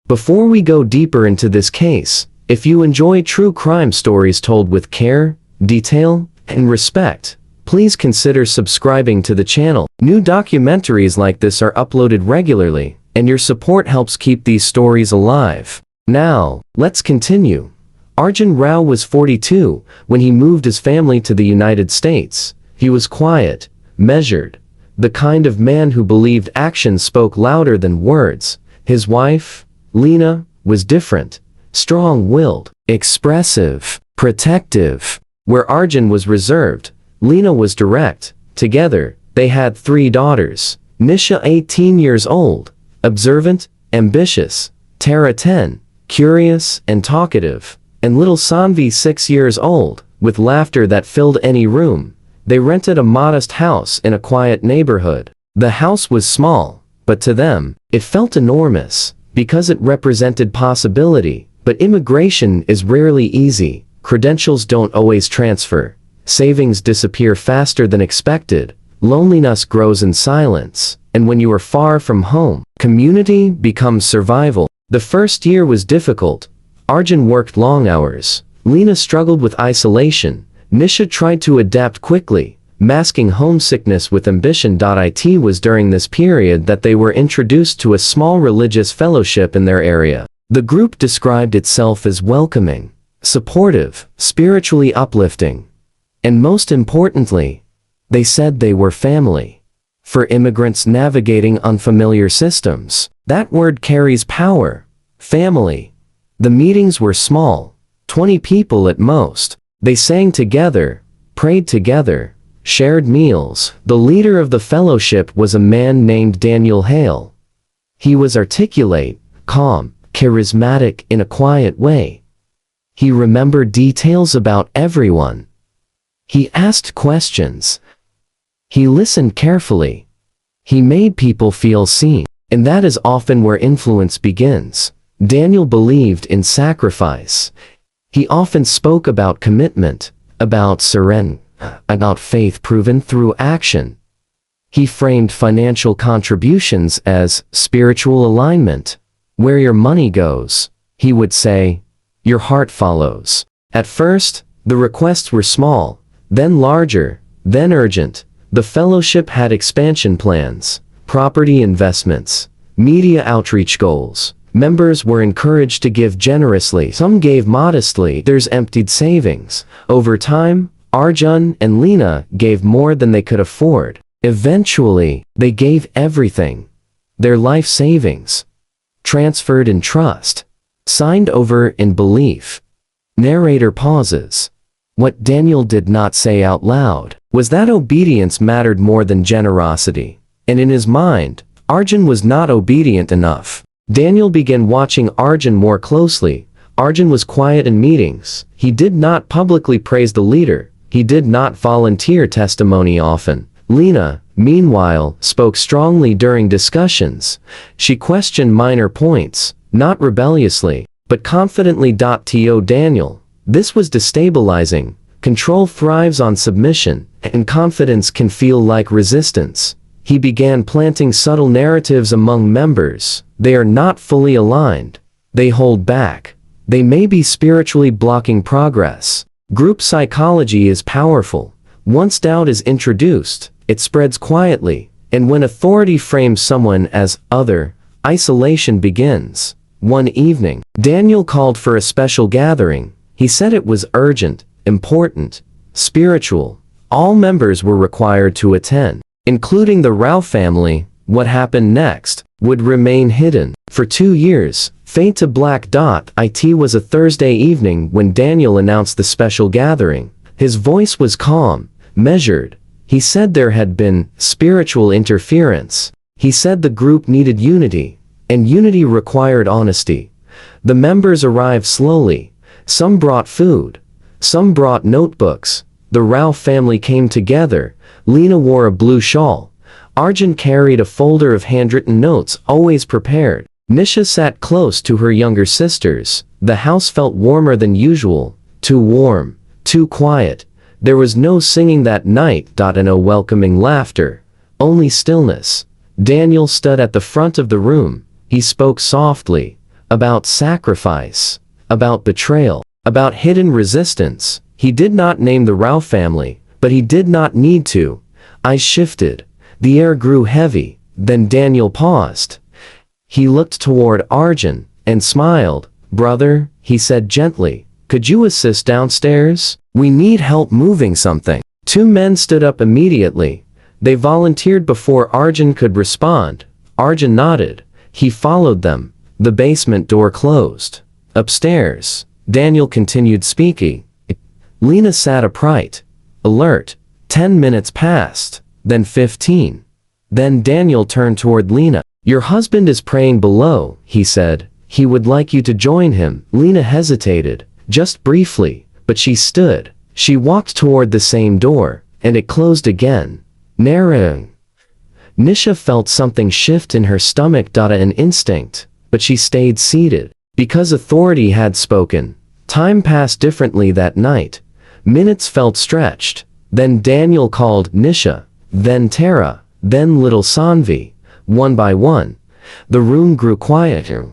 Before we go deeper into this case, if you enjoy true crime stories told with care, detail, and respect, please consider subscribing to the channel. New documentaries like this are uploaded regularly, and your support helps keep these stories alive. Now, let's continue. Arjun Rao was 42 when he moved his family to the United States. He was quiet, measured, the kind of man who believed actions spoke louder than words. His wife, Lena, was different, strong-willed, expressive, protective. Where Arjun was reserved, Lena was direct. Together, they had 3 daughters. Nisha, 18 years old, observant, ambitious; Tara, 10, curious and talkative; and little Sanvi, 6 years old, with laughter that filled any room. They rented a modest house in a quiet neighborhood. The house was small, but to them, it felt enormous, because it represented possibility. But immigration is rarely easy. Credentials don't always transfer. Savings disappear faster than expected. Loneliness grows in silence. And when you are far from home, community becomes survival. The first year was difficult. Arjun worked long hours. Lena struggled with isolation. Nisha tried to adapt quickly, masking homesickness with ambition. It was during this period that they were introduced to a small religious fellowship in their area. The group described itself as welcoming, supportive, spiritually uplifting. And most importantly, they said they were family. For immigrants navigating unfamiliar systems, that word carries power. Family. The meetings were small, 20 people at most. They sang together, prayed together, shared meals. The leader of the fellowship was a man named Daniel Hale. He was articulate, calm, charismatic in a quiet way. He remembered details about everyone. He asked questions. He listened carefully. He made people feel seen. And that is often where influence begins. Daniel believed in sacrifice. He often spoke about commitment, about surrender, about faith proven through action. He framed financial contributions as spiritual alignment. Where your money goes, he would say, your heart follows. At first, the requests were small, then larger, then urgent. The fellowship had expansion plans, property investments, media outreach goals. Members were encouraged to give generously. Some gave modestly. Others emptied savings. Over time, Arjun and Lena gave more than they could afford. Eventually, they gave everything. Their life savings. Transferred in trust. Signed over in belief. Narrator pauses. What Daniel did not say out loud was that obedience mattered more than generosity. And in his mind, Arjun was not obedient enough. Daniel began watching Arjun more closely. Arjun was quiet in meetings. He did not publicly praise the leader. He did not volunteer testimony often. Lena, meanwhile, spoke strongly during discussions. She questioned minor points, not rebelliously, but confidently. To Daniel, this was destabilizing. Control thrives on submission, and confidence can feel like resistance. He began planting subtle narratives among members. They are not fully aligned. They hold back. They may be spiritually blocking progress. Group psychology is powerful. Once doubt is introduced, it spreads quietly, and when authority frames someone as other, isolation begins. One evening, Daniel called for a special gathering. He said it was urgent, important, spiritual. All members were required to attend, including the Rao family. What happened next would remain hidden. For 2 years, fade to black. It was a Thursday evening when Daniel announced the special gathering. His voice was calm, measured. He said there had been spiritual interference. He said the group needed unity, and unity required honesty. The members arrived slowly. Some brought food. Some brought notebooks. The Rao family came together. Lena wore a blue shawl. Arjun carried a folder of handwritten notes, always prepared. Nisha sat close to her younger sisters. The house felt warmer than usual. Too warm, too quiet. There was no singing that night. No welcoming laughter. Only stillness. Daniel stood at the front of the room. He spoke softly. about sacrifice, about betrayal, about hidden resistance. He did not name the Rao family, but he did not need to. Eyes shifted. The air grew heavy. Then Daniel paused. He looked toward Arjun and smiled. "Brother," he said gently, "could you assist downstairs? We need help moving something." Two men stood up immediately. They volunteered before Arjun could respond. Arjun nodded. He followed them. The basement door closed. Upstairs, Daniel continued speaking. Lena sat upright, alert. 10 minutes passed, then 15. Then Daniel turned toward Lena. "Your husband is praying below," he said. "He would like you to join him." Lena hesitated, just briefly, but she stood. She walked toward the same door, and it closed again. Narrowing. Nisha felt something shift in her stomach. An instinct, but she stayed seated. Because authority had spoken. Time passed differently that night. Minutes felt stretched. Then Daniel called Nisha, then Tara, then little Sanvi. One by one, the room grew quieter.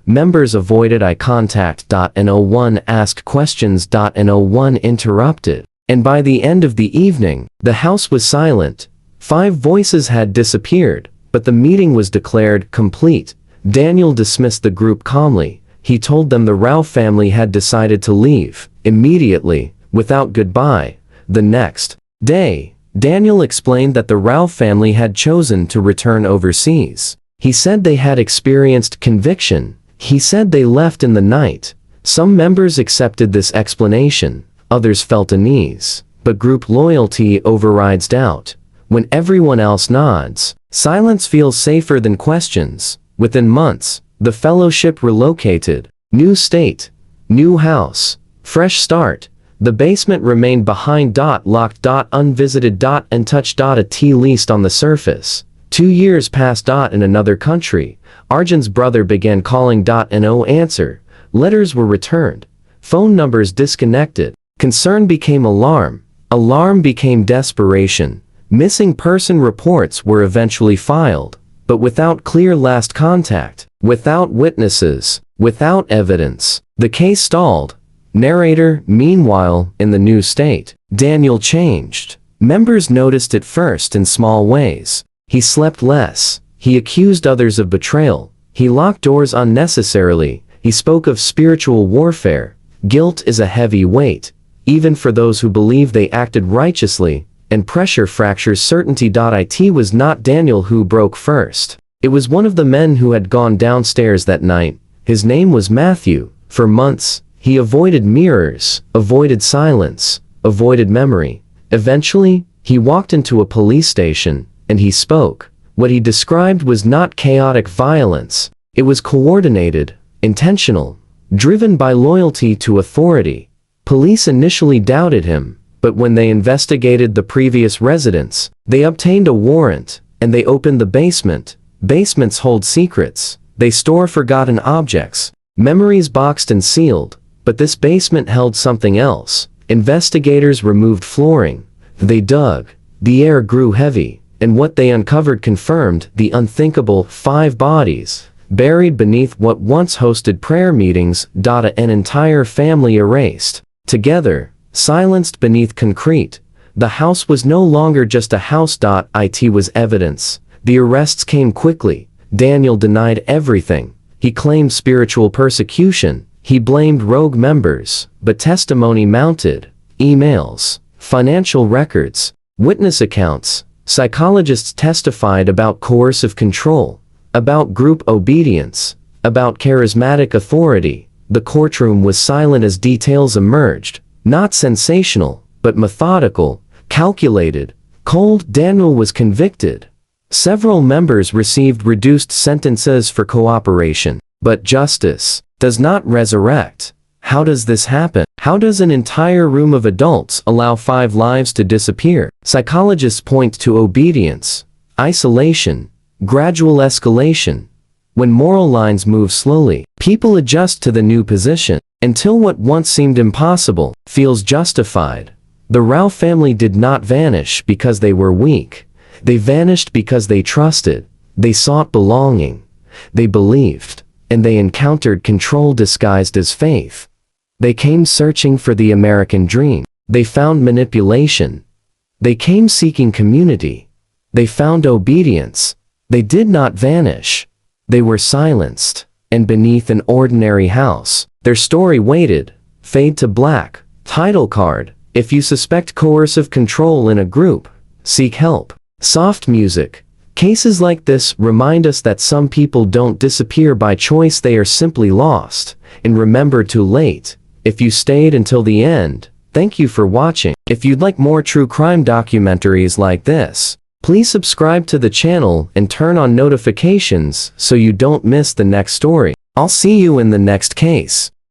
Members avoided eye contact. No one asked questions. No one interrupted. And by the end of the evening, the house was silent. 5 voices had disappeared, but the meeting was declared complete. Daniel dismissed the group calmly. He told them the Rao family had decided to leave, immediately, without goodbye. The next day, Daniel explained that the Rao family had chosen to return overseas. He said they had experienced conviction. He said they left in the night. Some members accepted this explanation, others felt unease. But group loyalty overrides doubt. When everyone else nods, silence feels safer than questions. Within months, the fellowship relocated. New state, new house, fresh start. The basement remained behind. Locked. Unvisited. Untouched. At least on the surface. 2 years passed. In another country, Arjun's brother began calling. No answer. Letters were returned. Phone numbers disconnected. Concern became alarm. Alarm became desperation. Missing person reports were eventually filed, but without clear last contact, without witnesses, without evidence. The case stalled. Narrator, meanwhile, in the new state, Daniel changed. Members noticed it first in small ways. He slept less. He accused others of betrayal. He locked doors unnecessarily. He spoke of spiritual warfare. Guilt is a heavy weight, even for those who believe they acted righteously, and pressure fractures certainty. It was not Daniel who broke first. It was one of the men who had gone downstairs that night. His name was Matthew. For months, he avoided mirrors, avoided silence, avoided memory. Eventually, he walked into a police station, and he spoke. What he described was not chaotic violence. It was coordinated, intentional, driven by loyalty to authority. Police initially doubted him, but when they investigated the previous residence, they obtained a warrant, and they opened the basement. Basements hold secrets. They store forgotten objects, memories boxed and sealed. But this basement held something else. Investigators removed flooring. They dug. The air grew heavy, and what they uncovered confirmed the unthinkable: 5 bodies, buried beneath what once hosted prayer meetings. An entire family erased. Together, silenced beneath concrete. The house was no longer just a house. It was evidence. The arrests came quickly. Daniel denied everything. He claimed spiritual persecution. He blamed rogue members, but testimony mounted. Emails, financial records, witness accounts. Psychologists testified about coercive control, about group obedience, about charismatic authority. The courtroom was silent as details emerged. Not sensational, but methodical, calculated, cold. Daniel was convicted. Several members received reduced sentences for cooperation. But justice does not resurrect. How does this happen? How does an entire room of adults allow 5 lives to disappear? Psychologists point to obedience, isolation, gradual escalation. When moral lines move slowly, people adjust to the new position, until what once seemed impossible feels justified. The Rao family did not vanish because they were weak. They vanished because they trusted. They sought belonging. They believed. and they encountered control disguised as faith. They came searching for the American dream. They found manipulation. They came seeking community. They found obedience. They did not vanish. They were silenced, and beneath an ordinary house, their story waited. Fade to black. Title card. If you suspect coercive control in a group, seek help. Soft music. Cases like this remind us that some people don't disappear by choice, they are simply lost. And remember, too late. If you stayed until the end, thank you for watching. If you'd like more true crime documentaries like this, please subscribe to the channel and turn on notifications so you don't miss the next story. I'll see you in the next case.